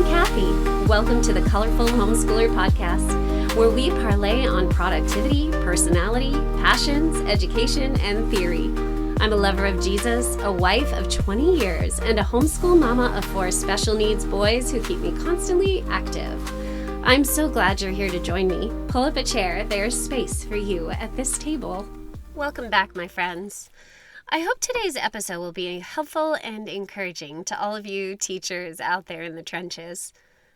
Kathy. Welcome to the Colorful Homeschooler Podcast, where we parlay on productivity, personality, passions, education, and theory. I'm a lover of Jesus, a wife of 20 years, and a homeschool mama of 4 special needs boys who keep me constantly active. I'm so glad you're here to join me. Pull up a chair, there's space for you at this table. Welcome back, my friends. I hope today's episode will be helpful and encouraging to all of you teachers out there in the trenches.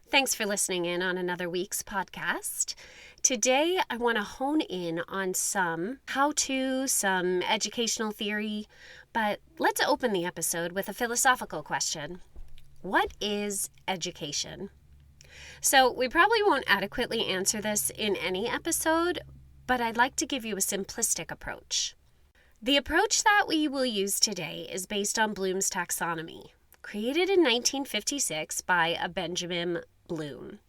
Thanks for listening in on another week's podcast. Today, I want to hone in on some how-to, some educational theory, but let's open the episode with a philosophical question. What is education? So we probably won't adequately answer this in any episode, but I'd like to give you a simplistic approach. The approach that we will use today is based on Bloom's taxonomy, created in 1956 by a Benjamin Bloom.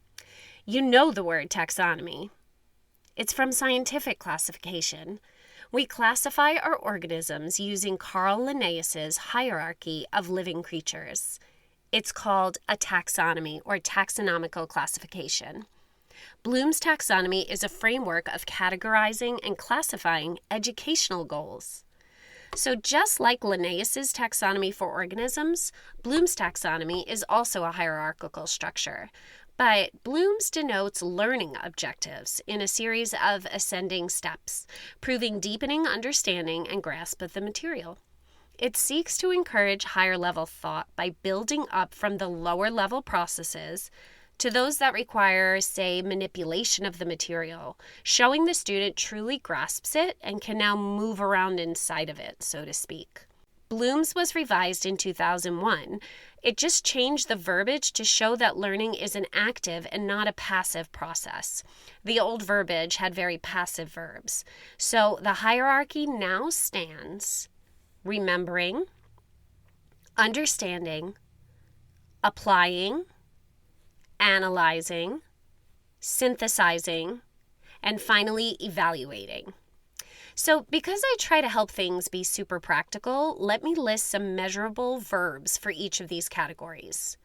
You know the word taxonomy. It's from scientific classification. We classify our organisms using Carl Linnaeus's hierarchy of living creatures. It's called a taxonomy or taxonomical classification. Bloom's taxonomy is a framework of categorizing and classifying educational goals. So just like Linnaeus's taxonomy for organisms, Bloom's taxonomy is also a hierarchical structure. But Bloom's denotes learning objectives in a series of ascending steps, proving deepening understanding and grasp of the material. It seeks to encourage higher-level thought by building up from the lower-level processes to those that require, say, manipulation of the material, showing the student truly grasps it and can now move around inside of it, so to speak. Bloom's was revised in 2001. It just changed the verbiage to show that learning is an active and not a passive process. The old verbiage had very passive verbs. So the hierarchy now stands remembering, understanding, applying, analyzing, synthesizing, and finally evaluating. So because I try to help things be super practical, let me list some measurable verbs for each of these categories.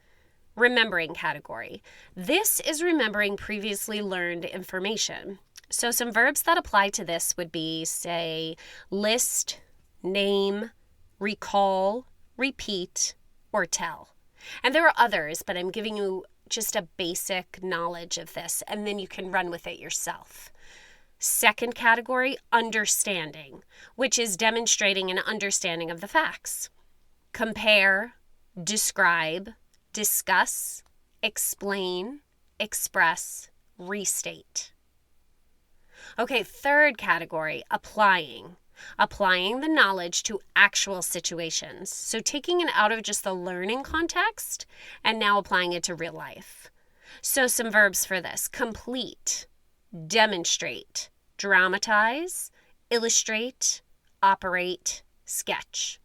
Remembering category. This is remembering previously learned information. So some verbs that apply to this would be, say, list, name, recall, repeat, or tell. And there are others, but I'm giving you just a basic knowledge of this, and then you can run with it yourself. Second category, understanding, which is demonstrating an understanding of the facts. Compare, describe, discuss, explain, express, restate. Okay, third category, applying. Applying the knowledge to actual situations. So taking it out of just the learning context and now applying it to real life. So some verbs for this: complete, demonstrate, dramatize, illustrate, operate, sketch.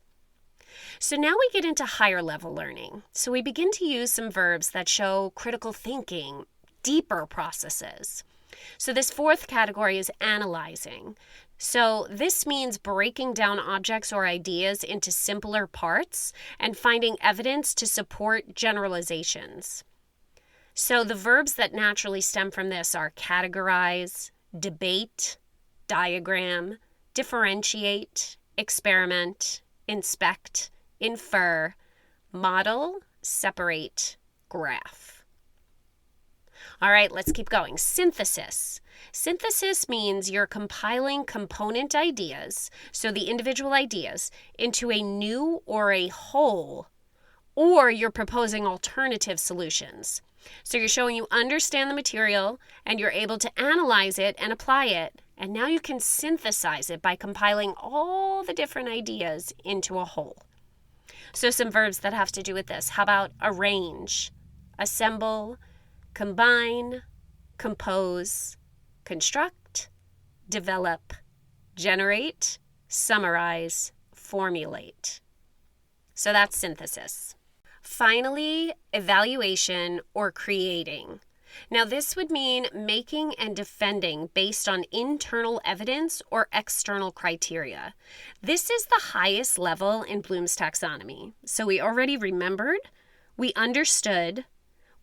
So now we get into higher level learning. So we begin to use some verbs that show critical thinking, deeper processes. So this fourth category is analyzing. So this means breaking down objects or ideas into simpler parts and finding evidence to support generalizations. So the verbs that naturally stem from this are categorize, debate, diagram, differentiate, experiment, inspect, infer, model, separate, graph. All right, let's keep going. Synthesis. Synthesis means you're compiling component ideas, so the individual ideas, into a new or a whole, or you're proposing alternative solutions. So you're showing you understand the material and you're able to analyze it and apply it, and now you can synthesize it by compiling all the different ideas into a whole. So some verbs that have to do with this. How about arrange, assemble, combine, compose, construct, develop, generate, summarize, formulate. So that's synthesis. Finally, evaluation or creating. Now this would mean making and defending based on internal evidence or external criteria. This is the highest level in Bloom's taxonomy. So we already remembered, we understood,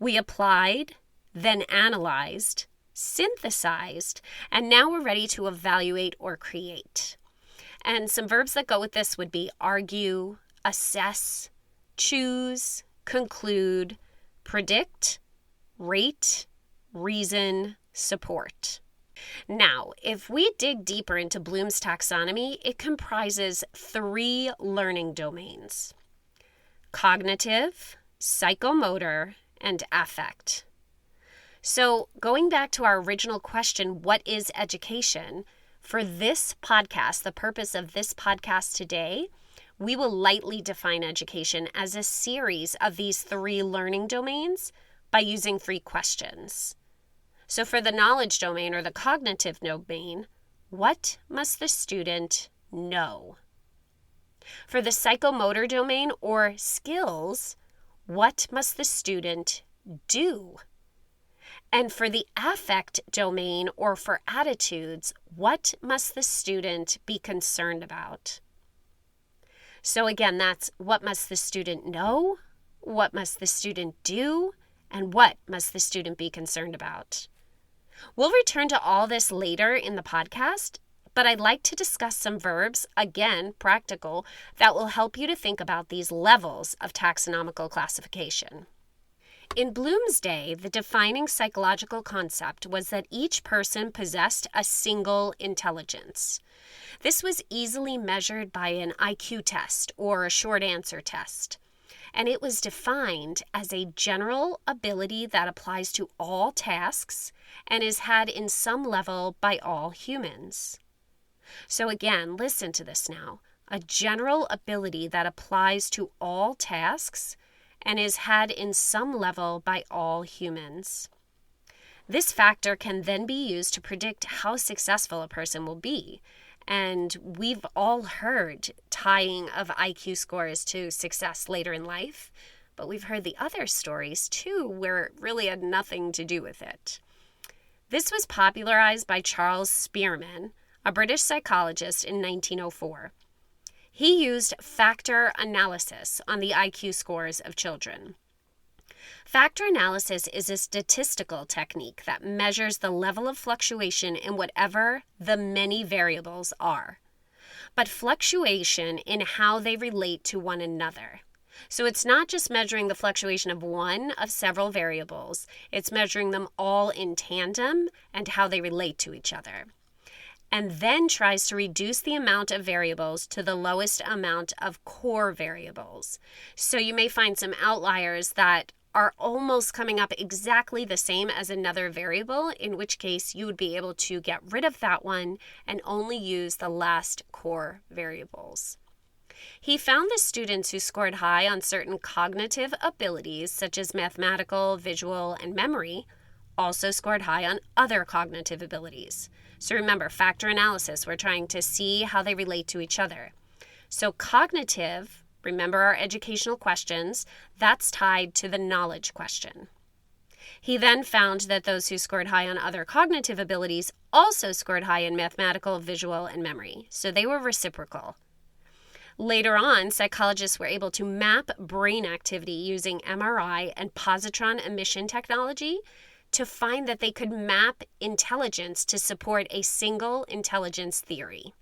We applied, then analyzed, synthesized, and now we're ready to evaluate or create. And some verbs that go with this would be argue, assess, choose, conclude, predict, rate, reason, support. Now, if we dig deeper into Bloom's taxonomy, it comprises 3 learning domains: cognitive, psychomotor, and affect. So, going back to our original question, what is education? For this podcast, the purpose of this podcast today, we will lightly define education as a series of these 3 learning domains by using 3 questions. So for the knowledge domain or the cognitive domain, what must the student know? For the psychomotor domain or skills, what must the student do? And for the affect domain or for attitudes, what must the student be concerned about? So again, that's what must the student know, what must the student do, and what must the student be concerned about? We'll return to all this later in the podcast, but I'd like to discuss some verbs, again, practical, that will help you to think about these levels of taxonomical classification. In Bloom's day, the defining psychological concept was that each person possessed a single intelligence. This was easily measured by an IQ test or a short answer test, and it was defined as a general ability that applies to all tasks and is had in some level by all humans. So again, listen to this now. A general ability that applies to all tasks and is had in some level by all humans. This factor can then be used to predict how successful a person will be. And we've all heard tying of IQ scores to success later in life, but we've heard the other stories too where it really had nothing to do with it. This was popularized by Charles Spearman, a British psychologist, in 1904. He used factor analysis on the IQ scores of children. Factor analysis is a statistical technique that measures the level of fluctuation in whatever the many variables are, but fluctuation in how they relate to one another. So it's not just measuring the fluctuation of one of several variables, it's measuring them all in tandem and how they relate to each other, and then tries to reduce the amount of variables to the lowest amount of core variables. So you may find some outliers that are almost coming up exactly the same as another variable, in which case you would be able to get rid of that one and only use the last core variables. He found the students who scored high on certain cognitive abilities, such as mathematical, visual, and memory, also scored high on other cognitive abilities. So remember, factor analysis, we're trying to see how they relate to each other. So cognitive, remember our educational questions, that's tied to the knowledge question. He then found that those who scored high on other cognitive abilities also scored high in mathematical, visual, and memory. So they were reciprocal. Later on, psychologists were able to map brain activity using MRI and positron emission technology to find that they could map intelligence to support a single intelligence theory.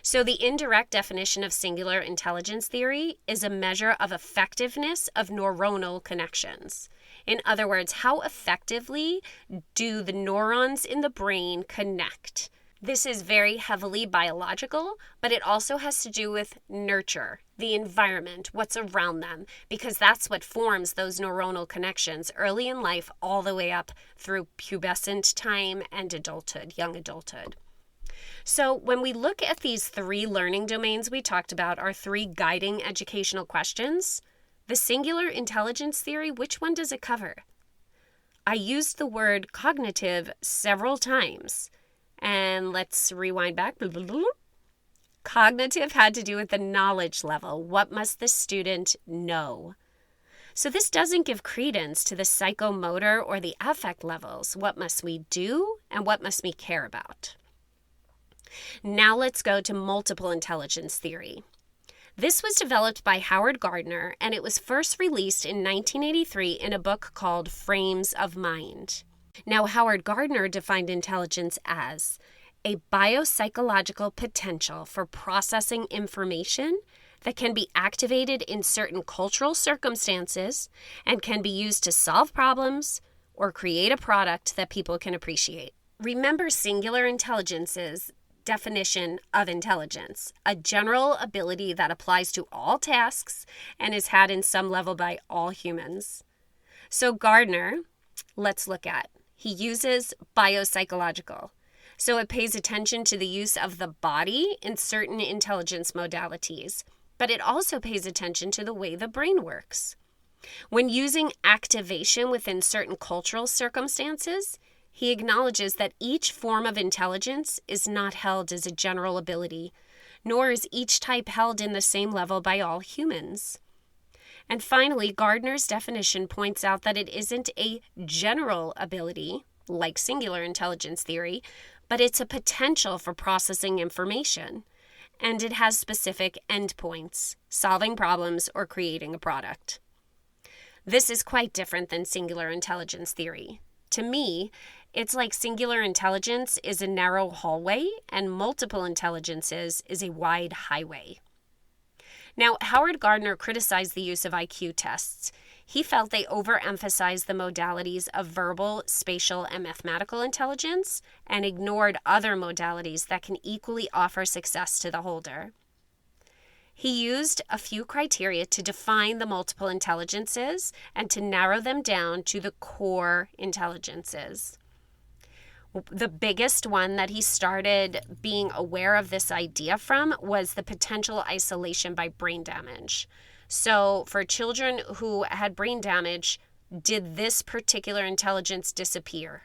So the indirect definition of singular intelligence theory is a measure of effectiveness of neuronal connections. In other words, how effectively do the neurons in the brain connect? This is very heavily biological, but it also has to do with nurture, the environment, what's around them, because that's what forms those neuronal connections early in life all the way up through pubescent time and adulthood, young adulthood. So when we look at these 3 learning domains we talked about, our 3 guiding educational questions, the singular intelligence theory, which one does it cover? I used the word cognitive several times. And let's rewind back. Cognitive had to do with the knowledge level. What must the student know? So this doesn't give credence to the psychomotor or the affect levels. What must we do and what must we care about? Now let's go to multiple intelligence theory. This was developed by Howard Gardner, and it was first released in 1983 in a book called Frames of Mind. Now, Howard Gardner defined intelligence as a biopsychological potential for processing information that can be activated in certain cultural circumstances and can be used to solve problems or create a product that people can appreciate. Remember singular intelligence's definition of intelligence, a general ability that applies to all tasks and is had in some level by all humans. So Gardner, let's look at. He uses biopsychological. So it pays attention to the use of the body in certain intelligence modalities, but it also pays attention to the way the brain works. When using activation within certain cultural circumstances, he acknowledges that each form of intelligence is not held as a general ability, nor is each type held in the same level by all humans. And finally, Gardner's definition points out that it isn't a general ability, like singular intelligence theory, but it's a potential for processing information, and it has specific endpoints, solving problems or creating a product. This is quite different than singular intelligence theory. To me, it's like singular intelligence is a narrow hallway and multiple intelligences is a wide highway. Now, Howard Gardner criticized the use of IQ tests. He felt they overemphasized the modalities of verbal, spatial, and mathematical intelligence and ignored other modalities that can equally offer success to the holder. He used a few criteria to define the multiple intelligences and to narrow them down to the core intelligences. The biggest one that he started being aware of this idea from was the potential isolation by brain damage. So for children who had brain damage, did this particular intelligence disappear?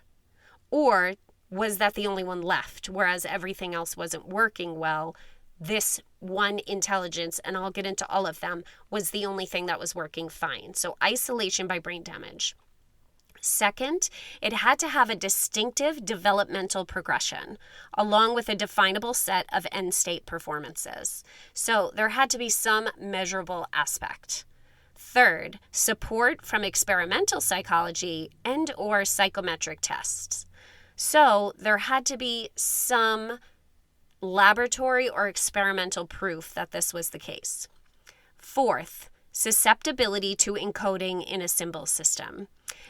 Or was that the only one left, whereas everything else wasn't working well? This one intelligence, and I'll get into all of them, was the only thing that was working fine. So isolation by brain damage. Second, it had to have a distinctive developmental progression, along with a definable set of end-state performances. So there had to be some measurable aspect. Third, support from experimental psychology and/or psychometric tests. So there had to be some laboratory or experimental proof that this was the case. Fourth, susceptibility to encoding in a symbol system.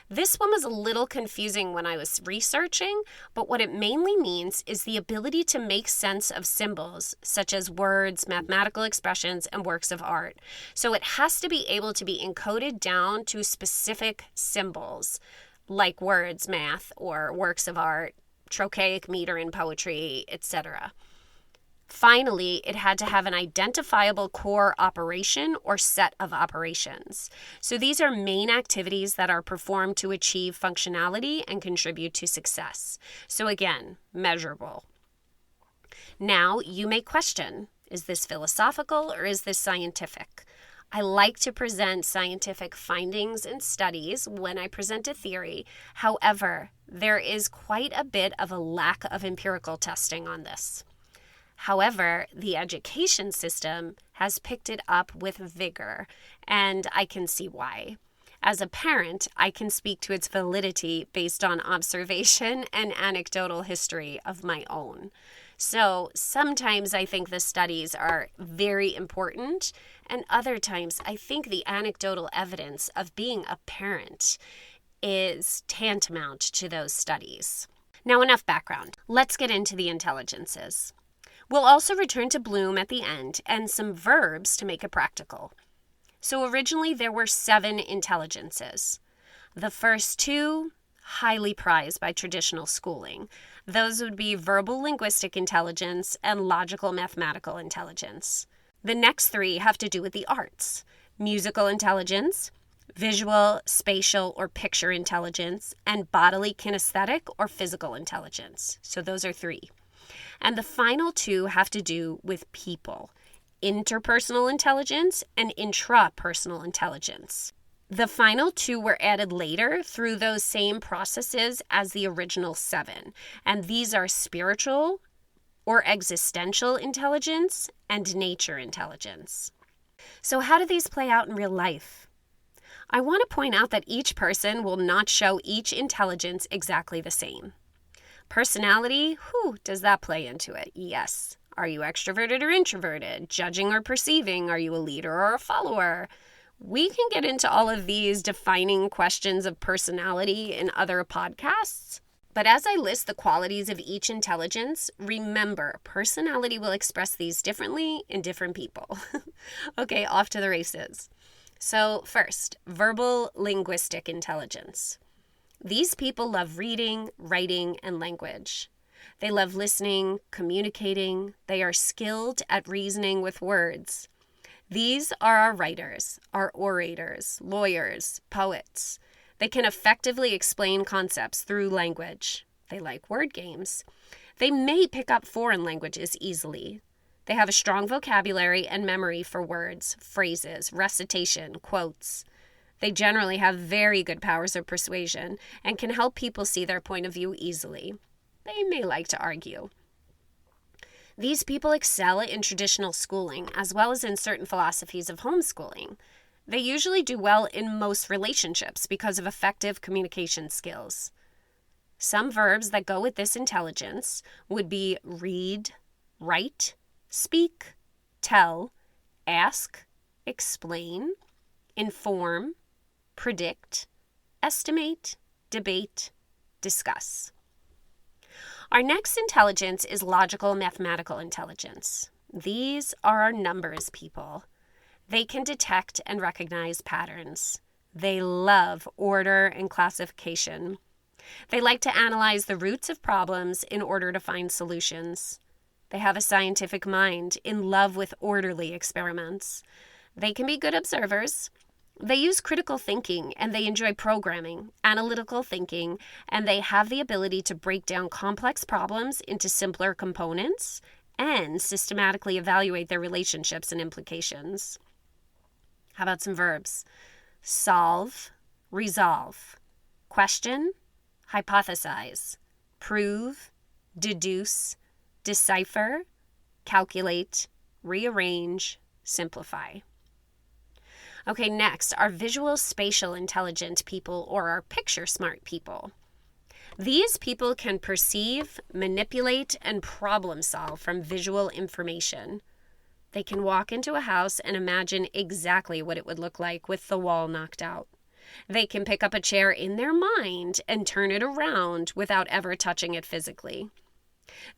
This one was a little confusing when I was researching, but what it mainly means is the ability to make sense of symbols, such as words, mathematical expressions, and works of art. So it has to be able to be encoded down to specific symbols, like words, math, or works of art, trochaic meter in poetry, etc. Finally, it had to have an identifiable core operation or set of operations. So these are main activities that are performed to achieve functionality and contribute to success. So again, measurable. Now, you may question, is this philosophical or is this scientific? I like to present scientific findings and studies when I present a theory. However, there is quite a bit of a lack of empirical testing on this. However, the education system has picked it up with vigor, and I can see why. As a parent, I can speak to its validity based on observation and anecdotal history of my own. So sometimes I think the studies are very important, and other times I think the anecdotal evidence of being a parent is tantamount to those studies. Now, enough background. Let's get into the intelligences. We'll also return to Bloom at the end and some verbs to make it practical. So originally there were 7 intelligences. The first 2, highly prized by traditional schooling. Those would be verbal linguistic intelligence and logical mathematical intelligence. The next 3 have to do with the arts: musical intelligence, visual, spatial, or picture intelligence, and bodily kinesthetic or physical intelligence. So those are 3. And the final 2 have to do with people: interpersonal intelligence and intrapersonal intelligence. The final 2 were added later through those same processes as the original 7, and these are spiritual or existential intelligence and nature intelligence. So how do these play out in real life? I want to point out that each person will not show each intelligence exactly the same. Personality, does that play into it? Yes. Are you extroverted or introverted? Judging or perceiving? Are you a leader or a follower? We can get into all of these defining questions of personality in other podcasts. But as I list the qualities of each intelligence, remember, personality will express these differently in different people. Okay, off to the races. So first, verbal linguistic intelligence. These people love reading, writing, and language. They love listening, communicating. They are skilled at reasoning with words. These are our writers, our orators, lawyers, poets. They can effectively explain concepts through language. They like word games. They may pick up foreign languages easily. They have a strong vocabulary and memory for words, phrases, recitation, quotes. They generally have very good powers of persuasion and can help people see their point of view easily. They may like to argue. These people excel in traditional schooling as well as in certain philosophies of homeschooling. They usually do well in most relationships because of effective communication skills. Some verbs that go with this intelligence would be read, write, speak, tell, ask, explain, inform, predict, estimate, debate, discuss. Our next intelligence is logical mathematical intelligence. These are our numbers people. They can detect and recognize patterns. They love order and classification. They like to analyze the roots of problems in order to find solutions. They have a scientific mind, in love with orderly experiments. They can be good observers. They use critical thinking and they enjoy programming, analytical thinking, and they have the ability to break down complex problems into simpler components and systematically evaluate their relationships and implications. How about some verbs? Solve, resolve, question, hypothesize, prove, deduce, decipher, calculate, rearrange, simplify. Okay, next, our visual spatial intelligent people, or our picture smart people. These people can perceive, manipulate, and problem solve from visual information. They can walk into a house and imagine exactly what it would look like with the wall knocked out. They can pick up a chair in their mind and turn it around without ever touching it physically.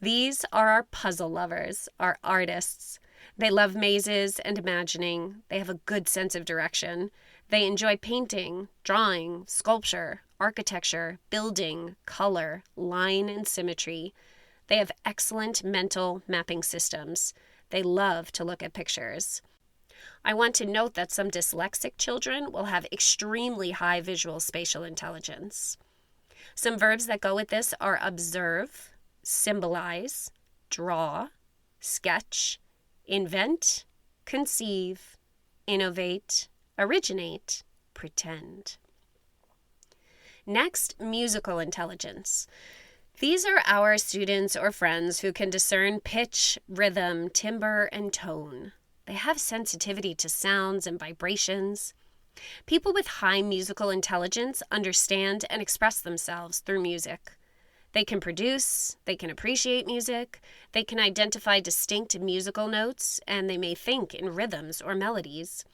These are our puzzle lovers, our artists. They love mazes and imagining. They have a good sense of direction. They enjoy painting, drawing, sculpture, architecture, building, color, line, and symmetry. They have excellent mental mapping systems. They love to look at pictures. I want to note that some dyslexic children will have extremely high visual spatial intelligence. Some verbs that go with this are observe, symbolize, draw, sketch, invent, conceive, innovate, originate, pretend. Next, musical intelligence. These are our students or friends who can discern pitch, rhythm, timbre, and tone. They have sensitivity to sounds and vibrations. People with high musical intelligence understand and express themselves through music. They can produce, they can appreciate music, they can identify distinct musical notes, and they may think in rhythms or melodies.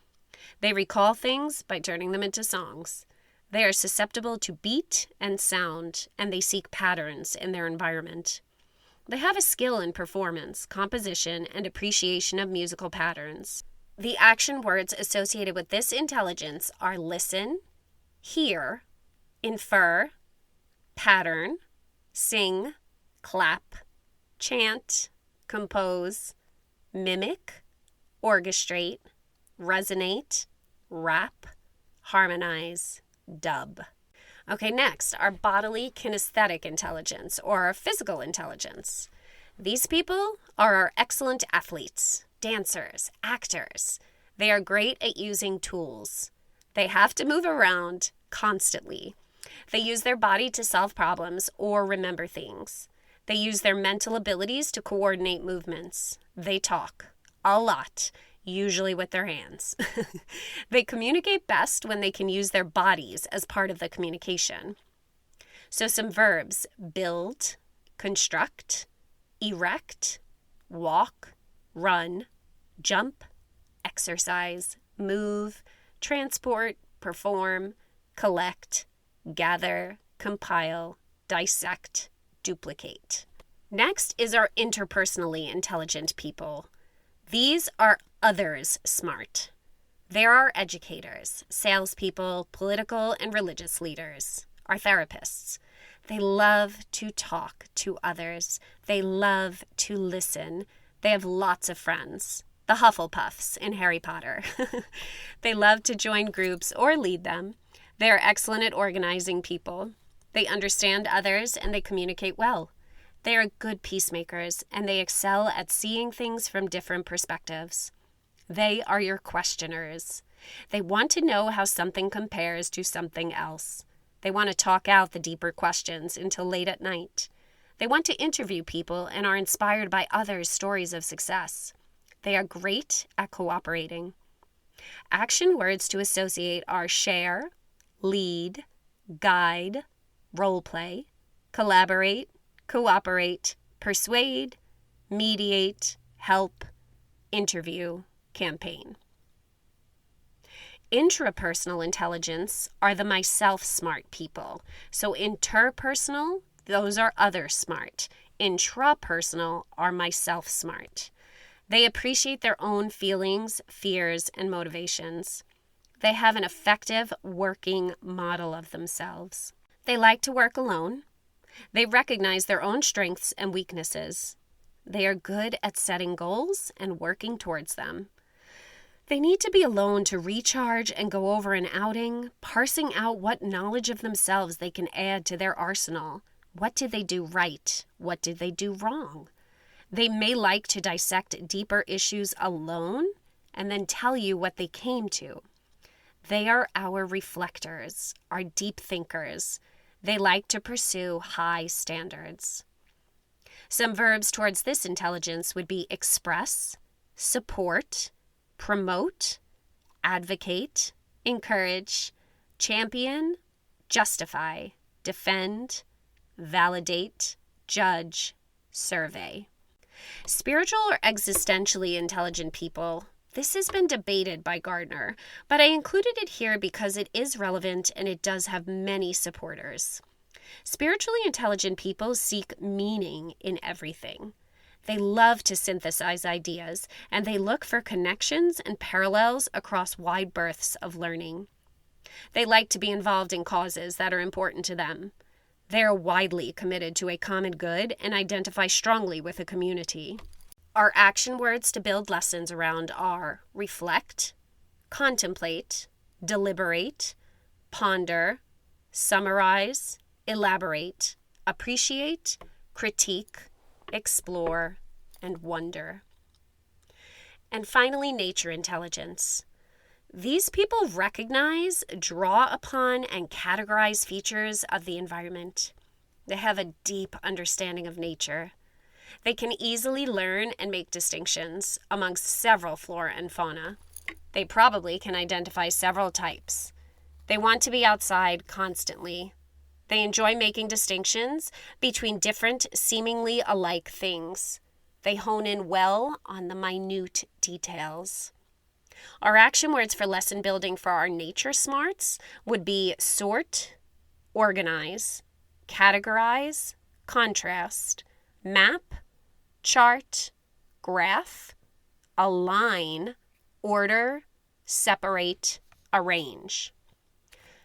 They recall things by turning them into songs. They are susceptible to beat and sound, and they seek patterns in their environment. They have a skill in performance, composition, and appreciation of musical patterns. The action words associated with this intelligence are listen, hear, infer, pattern, sing, clap, chant, compose, mimic, orchestrate, resonate, rap, harmonize, dub. Okay, next, our bodily kinesthetic intelligence, or our physical intelligence. These people are our excellent athletes, dancers, actors. They are great at using tools. They have to move around constantly. They use their body to solve problems or remember things. They use their mental abilities to coordinate movements. They talk a lot, usually with their hands. They communicate best when they can use their bodies as part of the communication. So some verbs: build, construct, erect, walk, run, jump, exercise, move, transport, perform, collect, gather, compile, dissect, duplicate. Next is our interpersonally intelligent people. These are others smart. There are educators, salespeople, political and religious leaders, our therapists. They love to talk to others. They love to listen. They have lots of friends. The Hufflepuffs in Harry Potter. They love to join groups or lead them. They are excellent at organizing people. They understand others and they communicate well. They are good peacemakers and they excel at seeing things from different perspectives. They are your questioners. They want to know how something compares to something else. They want to talk out the deeper questions until late at night. They want to interview people and are inspired by others' stories of success. They are great at cooperating. Action words to associate are share, lead, guide, role play, collaborate, cooperate, persuade, mediate, help, interview, campaign. Intrapersonal intelligence are the myself smart people. So interpersonal, those are other smart. Intrapersonal are myself smart. They appreciate their own feelings, fears, and motivations. They have an effective working model of themselves. They like to work alone. They recognize their own strengths and weaknesses. They are good at setting goals and working towards them. They need to be alone to recharge and go over an outing, parsing out what knowledge of themselves they can add to their arsenal. What did they do right? What did they do wrong? They may like to dissect deeper issues alone and then tell you what they came to. They are our reflectors, our deep thinkers. They like to pursue high standards. Some verbs towards this intelligence would be express, support, promote, advocate, encourage, champion, justify, defend, validate, judge, survey. Spiritual or existentially intelligent people. This has been debated by Gardner, but I included it here because it is relevant and it does have many supporters. Spiritually intelligent people seek meaning in everything. They love to synthesize ideas, and they look for connections and parallels across wide berths of learning. They like to be involved in causes that are important to them. They are widely committed to a common good and identify strongly with a community. Our action words to build lessons around are reflect, contemplate, deliberate, ponder, summarize, elaborate, appreciate, critique, explore, and wonder. And finally, nature intelligence. These people recognize, draw upon, and categorize features of the environment. They have a deep understanding of nature. They can easily learn and make distinctions amongst several flora and fauna. They probably can identify several types. They want to be outside constantly. They enjoy making distinctions between different, seemingly alike things. They hone in well on the minute details. Our action words for lesson building for our nature smarts would be sort, organize, categorize, contrast, map, chart, graph, align, order, separate, arrange.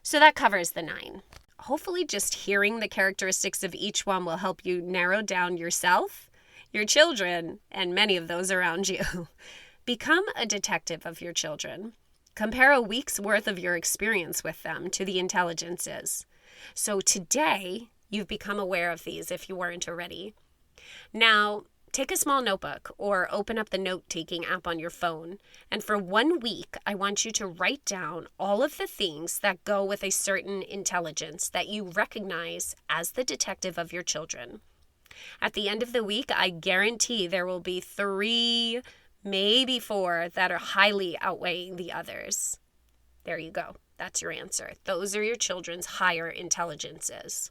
So that covers the 9. Hopefully just hearing the characteristics of each one will help you narrow down yourself, your children, and many of those around you. Become a detective of your children. Compare a week's worth of your experience with them to the intelligences. So today, you've become aware of these if you weren't already. Now, take a small notebook or open up the note-taking app on your phone. And for 1 week, I want you to write down all of the things that go with a certain intelligence that you recognize as the detective of your children. At the end of the week, I guarantee there will be 3, maybe 4 that are highly outweighing the others. There you go. That's your answer. Those are your children's higher intelligences.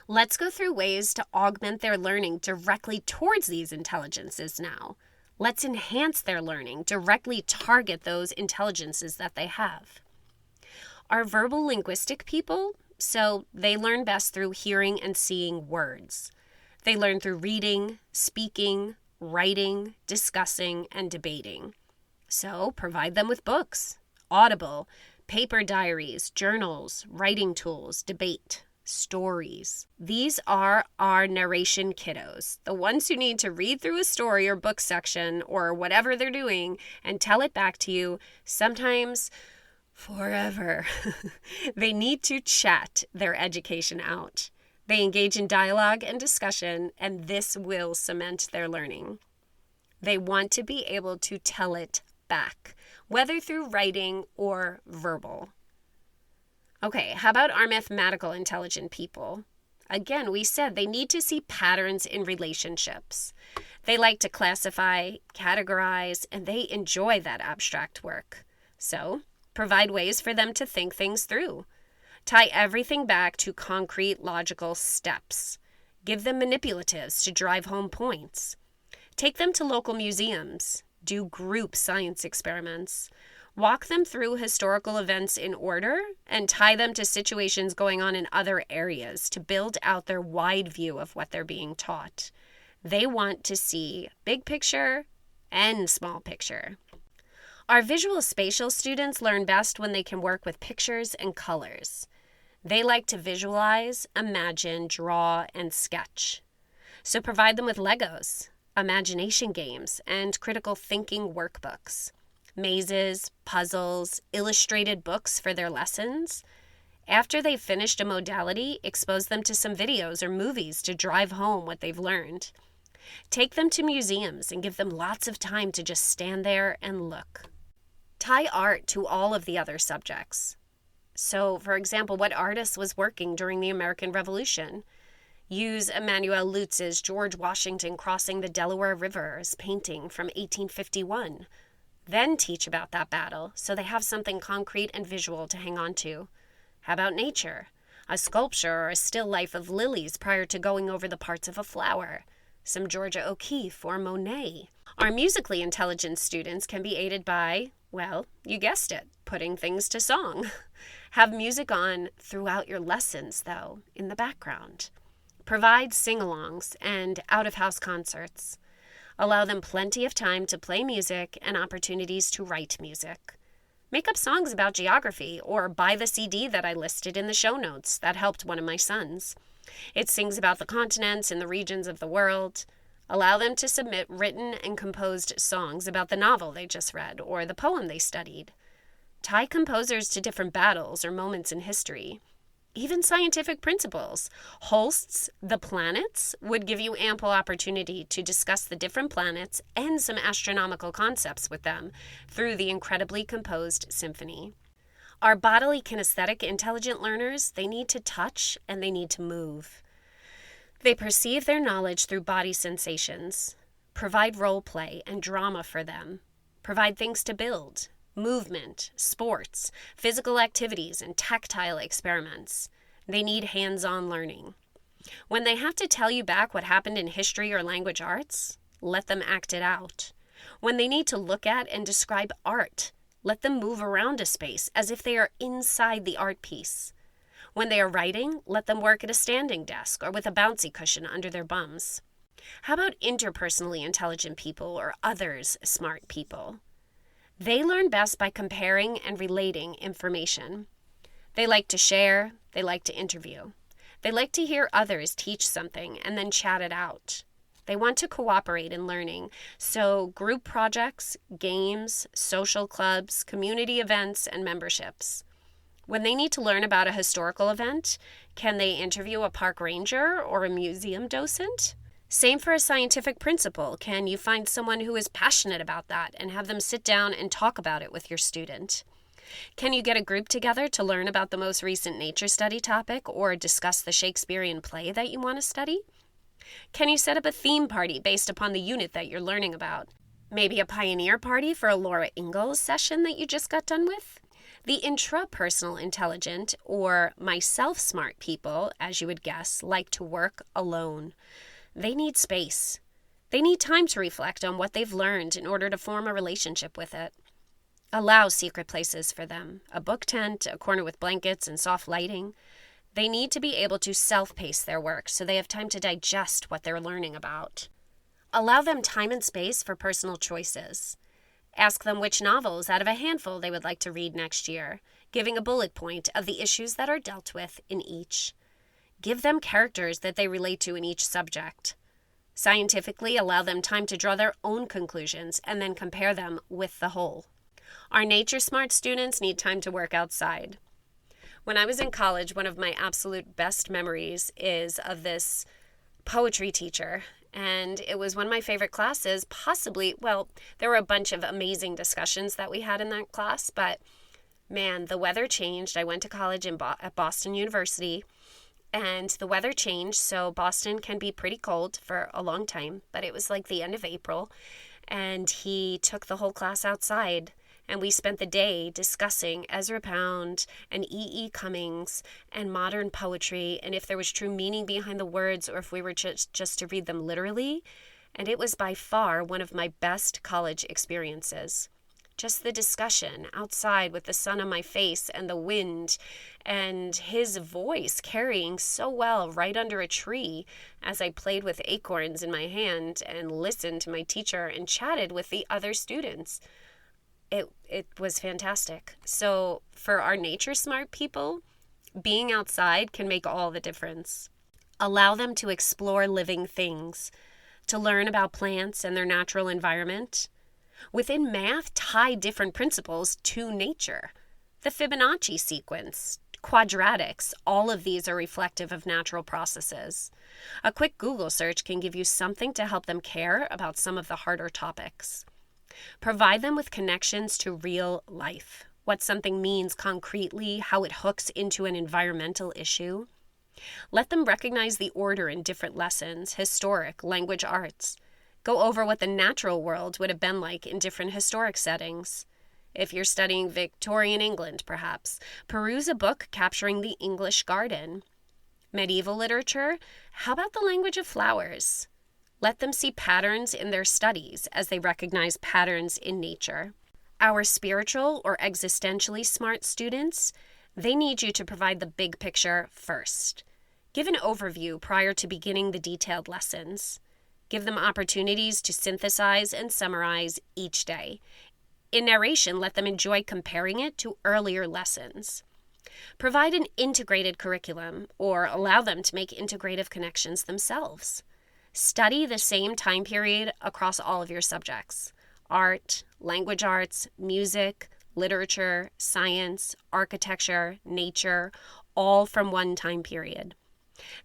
Let's go through ways to augment their learning directly towards these intelligences now. Let's enhance their learning, directly target those intelligences that they have. Our verbal linguistic people, so they learn best through hearing and seeing words. They learn through reading, speaking, writing, discussing, and debating. So provide them with books, Audible, paper diaries, journals, writing tools, debate, stories. These are our narration kiddos, the ones who need to read through a story or book section or whatever they're doing and tell it back to you, sometimes forever. They need to chat their education out. They engage in dialogue and discussion, and this will cement their learning. They want to be able to tell it back, whether through writing or verbal. Okay, how about our mathematical intelligent people? Again, we said they need to see patterns in relationships. They like to classify, categorize, and they enjoy that abstract work. So, provide ways for them to think things through. Tie everything back to concrete, logical steps. Give them manipulatives to drive home points. Take them to local museums. Do group science experiments. Walk them through historical events in order and tie them to situations going on in other areas to build out their wide view of what they're being taught. They want to see big picture and small picture. Our visual spatial students learn best when they can work with pictures and colors. They like to visualize, imagine, draw, and sketch. So provide them with Legos, imagination games, and critical thinking workbooks, mazes, puzzles, illustrated books for their lessons. After they've finished a modality, expose them to some videos or movies to drive home what they've learned. Take them to museums and give them lots of time to just stand there and look. Tie art to all of the other subjects. So, for example, what artist was working during the American Revolution? Use Emanuel Lutz's George Washington crossing the Delaware River as painting from 1851. Then teach about that battle so they have something concrete and visual to hang on to. How about nature? A sculpture or a still life of lilies prior to going over the parts of a flower. Some Georgia O'Keeffe or Monet. Our musically intelligent students can be aided by, well, you guessed it, putting things to song. Have music on throughout your lessons, though, in the background. Provide sing-alongs and out-of-house concerts. Allow them plenty of time to play music and opportunities to write music. Make up songs about geography or buy the CD that I listed in the show notes that helped one of my sons. It sings about the continents and the regions of the world. Allow them to submit written and composed songs about the novel they just read or the poem they studied. Tie composers to different battles or moments in history. Even scientific principles. Holst's The Planets would give you ample opportunity to discuss the different planets and some astronomical concepts with them through the incredibly composed symphony. Our bodily kinesthetic intelligent learners, they need to touch and they need to move. They perceive their knowledge through body sensations. Provide role play and drama for them. Provide things to build. Movement, sports, physical activities, and tactile experiments. They need hands-on learning. When they have to tell you back what happened in history or language arts, let them act it out. When they need to look at and describe art, let them move around a space as if they are inside the art piece. When they are writing, let them work at a standing desk or with a bouncy cushion under their bums. How about interpersonally intelligent people or others smart people? They learn best by comparing and relating information. They like to share, they like to interview. They like to hear others teach something and then chat it out. They want to cooperate in learning, so group projects, games, social clubs, community events, and memberships. When they need to learn about a historical event, can they interview a park ranger or a museum docent? Same for a scientific principle. Can you find someone who is passionate about that and have them sit down and talk about it with your student? Can you get a group together to learn about the most recent nature study topic or discuss the Shakespearean play that you want to study? Can you set up a theme party based upon the unit that you're learning about? Maybe a pioneer party for a Laura Ingalls session that you just got done with? The intrapersonal intelligent, or myself smart people, as you would guess, like to work alone. They need space. They need time to reflect on what they've learned in order to form a relationship with it. Allow secret places for them, a book tent, a corner with blankets and soft lighting. They need to be able to self-pace their work so they have time to digest what they're learning about. Allow them time and space for personal choices. Ask them which novels out of a handful they would like to read next year, giving a bullet point of the issues that are dealt with in each. Give them characters that they relate to in each subject. Scientifically, allow them time to draw their own conclusions and then compare them with the whole. Our nature smart students need time to work outside. When I was in college, one of my absolute best memories is of this poetry teacher. And it was one of my favorite classes, possibly, well, there were a bunch of amazing discussions that we had in that class, but man, the weather changed. I went to college at Boston University, and the weather changed, so Boston can be pretty cold for a long time, but it was like the end of April, and he took the whole class outside. And we spent the day discussing Ezra Pound and E.E. Cummings and modern poetry and if there was true meaning behind the words or if we were just to read them literally. And it was by far one of my best college experiences. Just the discussion outside with the sun on my face and the wind and his voice carrying so well right under a tree as I played with acorns in my hand and listened to my teacher and chatted with the other students. It was fantastic. So for our nature smart people, being outside can make all the difference. Allow them to explore living things, to learn about plants and their natural environment. Within math, tie different principles to nature. The Fibonacci sequence, quadratics, all of these are reflective of natural processes. A quick Google search can give you something to help them care about some of the harder topics. Provide them with connections to real life, what something means concretely, how it hooks into an environmental issue. Let them recognize the order in different lessons, historic, language arts. Go over what the natural world would have been like in different historic settings. If you're studying Victorian England, perhaps, peruse a book capturing the English garden. Medieval literature, how about the language of flowers? Let them see patterns in their studies as they recognize patterns in nature. Our spiritual or existentially smart students, they need you to provide the big picture first. Give an overview prior to beginning the detailed lessons. Give them opportunities to synthesize and summarize each day. In narration, let them enjoy comparing it to earlier lessons. Provide an integrated curriculum or allow them to make integrative connections themselves. Study the same time period across all of your subjects: art, language arts, music, literature, science, architecture, nature, all from one time period.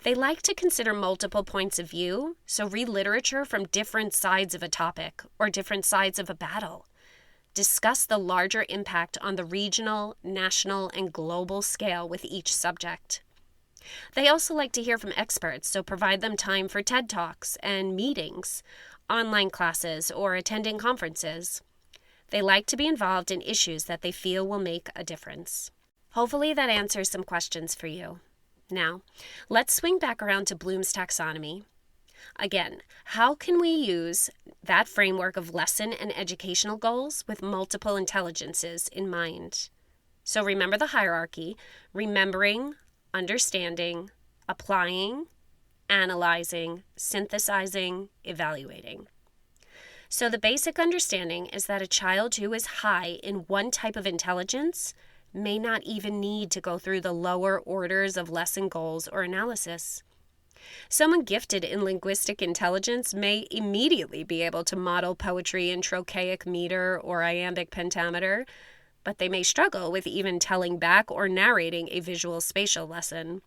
They like to consider multiple points of view, so read literature from different sides of a topic or different sides of a battle. Discuss the larger impact on the regional, national, and global scale with each subject. They also like to hear from experts, so provide them time for TED Talks and meetings, online classes, or attending conferences. They like to be involved in issues that they feel will make a difference. Hopefully that answers some questions for you. Now, let's swing back around to Bloom's taxonomy. Again, how can we use that framework of lesson and educational goals with multiple intelligences in mind? So remember the hierarchy: remembering, understanding, applying, analyzing, synthesizing, evaluating. So the basic understanding is that a child who is high in one type of intelligence may not even need to go through the lower orders of lesson goals or analysis. Someone gifted in linguistic intelligence may immediately be able to model poetry in trochaic meter or iambic pentameter, but they may struggle with even telling back or narrating a visual spatial lesson.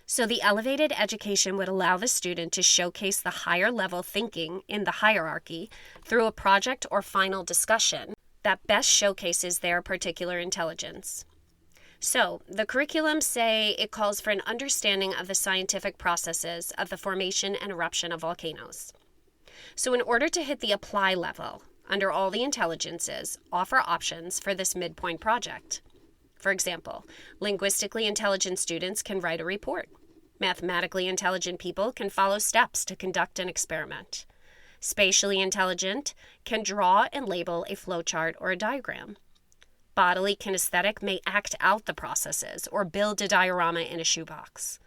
So the elevated education would allow the student to showcase the higher level thinking in the hierarchy through a project or final discussion that best showcases their particular intelligence. So the curriculum say it calls for an understanding of the scientific processes of the formation and eruption of volcanoes. So in order to hit the apply level, under all the intelligences, offer options for this midpoint project. For example, linguistically intelligent students can write a report. Mathematically intelligent people can follow steps to conduct an experiment. Spatially intelligent can draw and label a flowchart or a diagram. Bodily kinesthetic may act out the processes or build a diorama in a shoebox.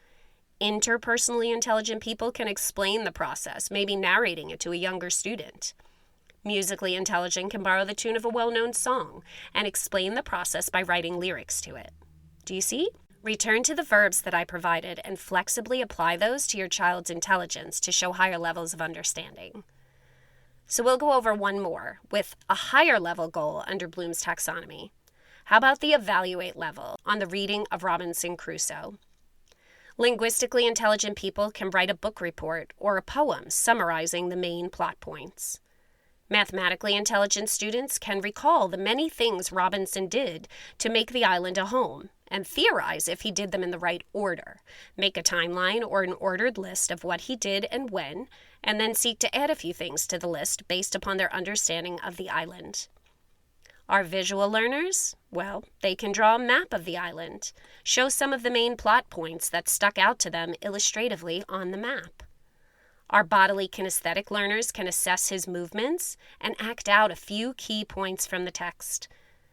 Interpersonally intelligent people can explain the process, maybe narrating it to a younger student. Musically intelligent can borrow the tune of a well-known song and explain the process by writing lyrics to it. Do you see? Return to the verbs that I provided and flexibly apply those to your child's intelligence to show higher levels of understanding. So we'll go over one more with a higher level goal under Bloom's taxonomy. How about the evaluate level on the reading of Robinson Crusoe? Linguistically intelligent people can write a book report or a poem summarizing the main plot points. Mathematically intelligent students can recall the many things Robinson did to make the island a home and theorize if he did them in the right order, make a timeline or an ordered list of what he did and when, and then seek to add a few things to the list based upon their understanding of the island. Our visual learners, well, they can draw a map of the island, show some of the main plot points that stuck out to them illustratively on the map. Our bodily kinesthetic learners can assess his movements and act out a few key points from the text,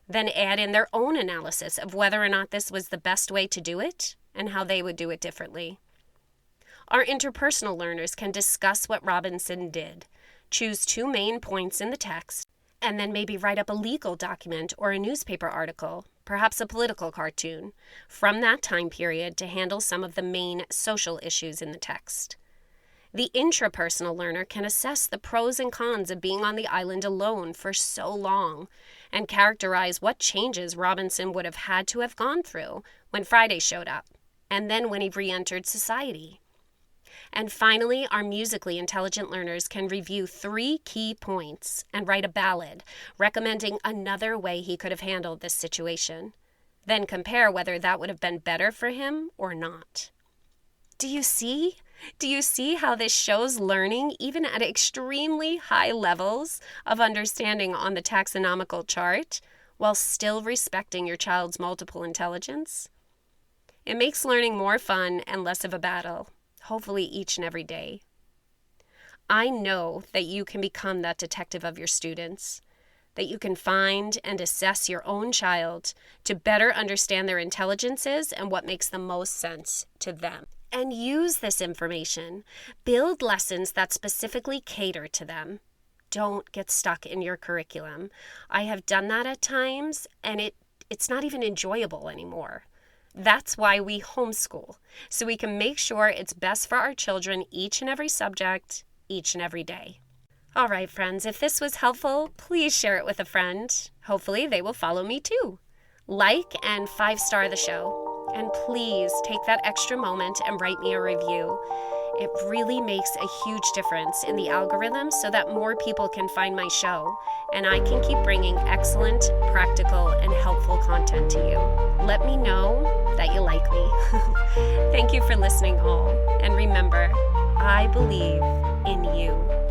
then add in their own analysis of whether or not this was the best way to do it and how they would do it differently. Our interpersonal learners can discuss what Robinson did, choose 2 main points in the text, and then maybe write up a legal document or a newspaper article, perhaps a political cartoon, from that time period to handle some of the main social issues in the text. The intrapersonal learner can assess the pros and cons of being on the island alone for so long and characterize what changes Robinson would have had to have gone through when Friday showed up, and then when he re-entered society. And finally, our musically intelligent learners can review 3 key points and write a ballad recommending another way he could have handled this situation, then compare whether that would have been better for him or not. Do you see? Do you see how this shows learning even at extremely high levels of understanding on the taxonomical chart while still respecting your child's multiple intelligence? It makes learning more fun and less of a battle, hopefully each and every day. I know that you can become that detective of your students, that you can find and assess your own child to better understand their intelligences and what makes the most sense to them. And use this information. Build lessons that specifically cater to them. Don't get stuck in your curriculum. I have done that at times, and it's not even enjoyable anymore. That's why we homeschool, so we can make sure it's best for our children each and every subject, each and every day. All right, friends, if this was helpful, please share it with a friend. Hopefully they will follow me too. Like and 5-star the show. And please take that extra moment and write me a review. It really makes a huge difference in the algorithm so that more people can find my show and I can keep bringing excellent, practical, and helpful content to you. Let me know that you like me. Thank you for listening all. And remember, I believe in you.